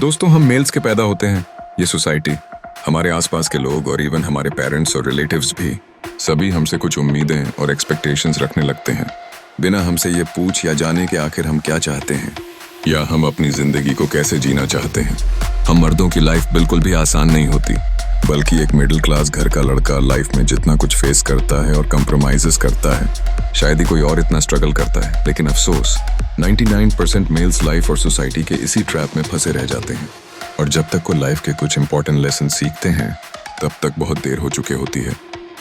दोस्तों, हम मेल्स के पैदा होते हैं। ये सोसाइटी, हमारे आसपास के लोग और इवन हमारे पेरेंट्स और रिलेटिव्स भी सभी हमसे कुछ उम्मीदें और एक्सपेक्टेशंस रखने लगते हैं, बिना हमसे ये पूछ या जाने कि आखिर हम क्या चाहते हैं या हम अपनी जिंदगी को कैसे जीना चाहते हैं। हम मर्दों की लाइफ बिल्कुल भी आसान नहीं होती, बल्कि एक मिडिल क्लास घर का लड़का लाइफ में जितना कुछ फेस करता है और कंप्रोमाइजेस करता है, शायद ही कोई और इतना स्ट्रगल करता है। लेकिन अफसोस 99% मेल्स लाइफ और सोसाइटी के इसी ट्रैप में फंसे रह जाते हैं, और जब तक वो लाइफ के कुछ इंपॉर्टेंट लेसन सीखते हैं तब तक बहुत देर हो चुकी होती है।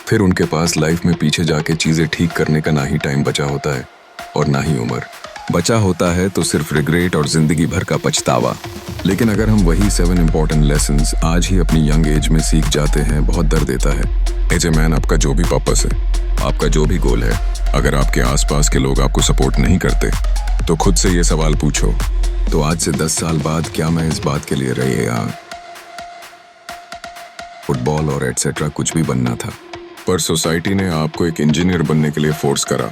फिर उनके पास लाइफ में पीछे जाके चीज़ें ठीक करने का ना ही टाइम बचा होता है और ना ही उम्र बचा होता है, तो सिर्फ रिग्रेट और जिंदगी भर का पछतावा। लेकिन अगर हम वही 7 इंपॉर्टेंट लेसन्स आज ही अपनी यंग एज में सीख जाते हैं, बहुत दर्द देता है। एज ए मैन, आपका जो भी पर्पस है, आपका जो भी गोल है, अगर आपके आसपास के लोग आपको सपोर्ट नहीं करते तो खुद से ये सवाल पूछो, तो आज से 10 साल बाद क्या मैं इस बात के लिए रही या फुटबॉल और एटसेट्रा कुछ भी बनना था। पर सोसाइटी ने आपको एक इंजीनियर बनने के लिए फोर्स करा,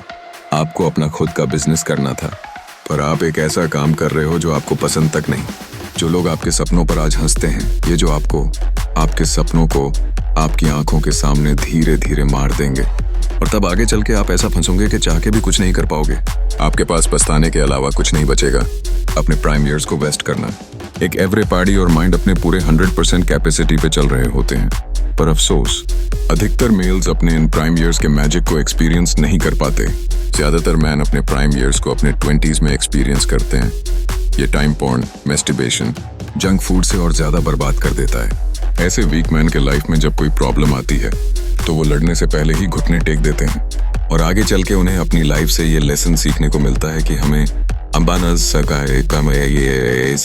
आपको अपना खुद का बिजनेस करना था, पर आप एक ऐसा काम कर रहे हो जो आपको पसंद तक नहीं। जो लोग आपके सपनों पर आज हंसते हैं, ये जो आपको आपके सपनों को आपकी आंखों के सामने धीरे धीरे मार देंगे, और तब आगे चल के आप ऐसा फंसोगे कि चाह के भी कुछ नहीं कर पाओगे। आपके पास पछताने के अलावा कुछ नहीं बचेगा। अपने प्राइम ईयर्स को वेस्ट करना। एक एवरे पार्टी और माइंड अपने पूरे 100% कैपेसिटी पे चल रहे होते हैं, पर अफसोस अधिकतर मेल्स अपने इन प्राइम ईयर्स के मैजिक को एक्सपीरियंस नहीं कर पाते। ज्यादातर मैन अपने प्राइम ईयर्स को अपने 20s में एक्सपीरियंस करते हैं। ये टाइम पॉर्न, मेस्टिबेशन, जंक फूड से और ज्यादा बर्बाद कर देता है। ऐसे वीक मैन के लाइफ में जब कोई प्रॉब्लम आती है तो वो लड़ने से पहले ही घुटने टेक देते हैं, और आगे चल के उन्हें अपनी लाइफ से ये लेसन सीखने को मिलता है कि हमें अंबाना सकाए कम ये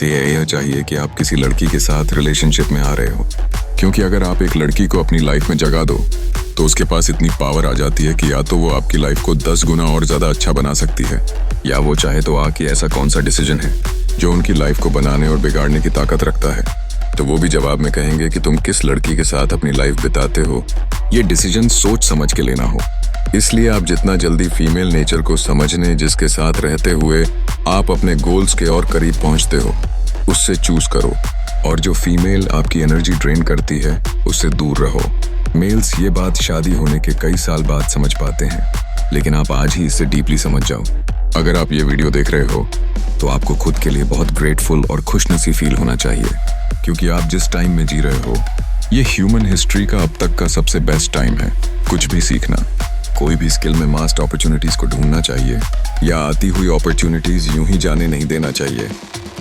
चाहिए कि आप किसी लड़की के साथ रिलेशनशिप में आ रहे हो, क्योंकि अगर आप एक लड़की को अपनी लाइफ में जगा दो तो उसके पास इतनी पावर आ जाती है कि या तो वो आपकी लाइफ को 10 गुना और ज्यादा अच्छा बना सकती है, या वो चाहे तो आके ऐसा कौन सा डिसीजन है जो उनकी लाइफ को बनाने और बिगाड़ने की ताकत रखता है, तो वो भी जवाब में कहेंगे कि तुम किस लड़की के साथ अपनी लाइफ बिताते हो, ये डिसीजन सोच समझ के लेना हो। इसलिए आप जितना जल्दी फीमेल नेचर को समझने, जिसके साथ रहते हुए आप अपने गोल्स के और करीब पहुंचते हो, उससे चूज करो, और जो फीमेल आपकी एनर्जी ड्रेन करती है उससे दूर रहो। मेल्स ये बात शादी होने के कई साल बाद समझ पाते हैं, लेकिन आप आज ही इससे डीपली समझ जाओ। अगर आप ये वीडियो देख रहे हो तो आपको खुद के लिए बहुत ग्रेटफुल और खुशनसीब फील होना चाहिए, क्योंकि आप जिस टाइम में जी रहे हो ये ह्यूमन हिस्ट्री का अब तक का सबसे बेस्ट टाइम है। कुछ भी सीखना, कोई भी स्किल में मास्ट अपॉर्चुनिटीज को ढूंढना चाहिए, या आती हुई अपॉर्चुनिटीज यूं ही जाने नहीं देना चाहिए,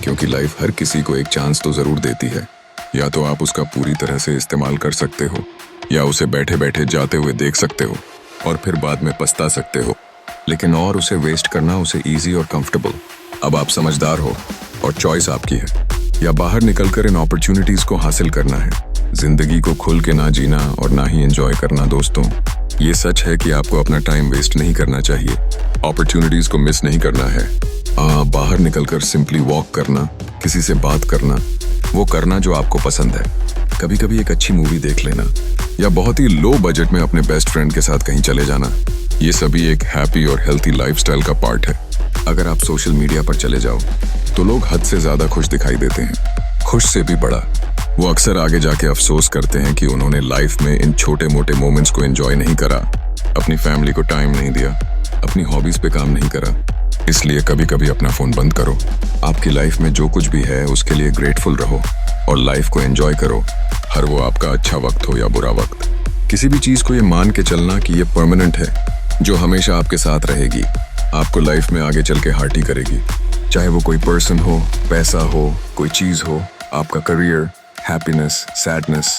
क्योंकि लाइफ हर किसी को एक चांस तो जरूर देती है। या तो आप उसका पूरी तरह से इस्तेमाल कर सकते हो, या उसे बैठे बैठे जाते हुए देख सकते हो और फिर बाद में पछता सकते हो, लेकिन और उसे वेस्ट करना उसे ईजी और कंफर्टेबल। अब आप समझदार हो और चॉइस आपकी है, या बाहर निकलकर इन अपॉर्चुनिटीज को हासिल करना है। जिंदगी को खुल के ना जीना और ना ही एंजॉय करना। दोस्तों, ये सच है कि आपको अपना टाइम वेस्ट नहीं करना चाहिए, अपॉर्चुनिटीज को मिस नहीं करना है। बाहर निकलकर सिंपली वॉक करना, किसी से बात करना, वो करना जो आपको पसंद है। कभी कभी एक अच्छी मूवी देख लेना, या बहुत ही लो बजट में अपने बेस्ट फ्रेंड के साथ कहीं चले जाना, ये सभी एक हैप्पी और हेल्थी लाइफस्टाइल का पार्ट है। अगर आप सोशल मीडिया पर चले जाओ तो लोग हद से ज्यादा खुश दिखाई देते हैं, खुश से भी बड़ा। वो अक्सर आगे जाके अफसोस करते हैं कि उन्होंने लाइफ में इन छोटे मोटे मोमेंट्स को एंजॉय नहीं करा, अपनी फैमिली को टाइम नहीं दिया, अपनी हॉबीज पे काम नहीं करा। इसलिए कभी कभी अपना फोन बंद करो, आपकी लाइफ में जो कुछ भी है उसके लिए ग्रेटफुल रहो और लाइफ को एंजॉय करो, हर वो आपका अच्छा वक्त हो या बुरा वक्त। किसी भी चीज को ये मान के चलना कि ये परमानेंट है, जो हमेशा आपके साथ रहेगी, आपको लाइफ में आगे चल के हार्ट ही करेगी। चाहे वो कोई पर्सन हो, पैसा हो, कोई चीज हो, आपका करियर, हैप्पीनेस, सैडनेस,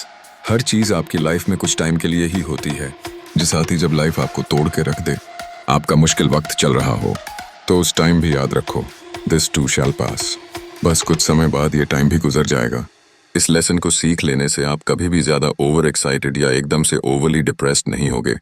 हर चीज आपकी लाइफ में कुछ टाइम के लिए ही होती है। जिस साथ ही जब लाइफ आपको तोड़ के रख दे, आपका मुश्किल वक्त चल रहा हो, तो उस टाइम भी याद रखो, दिस टू शैल पास। बस कुछ समय बाद ये टाइम भी गुजर जाएगा। इस लेसन को सीख लेने से आप कभी भी ज्यादा ओवर एक्साइटेड या एकदम से ओवरली डिप्रेस्ड नहीं होगे।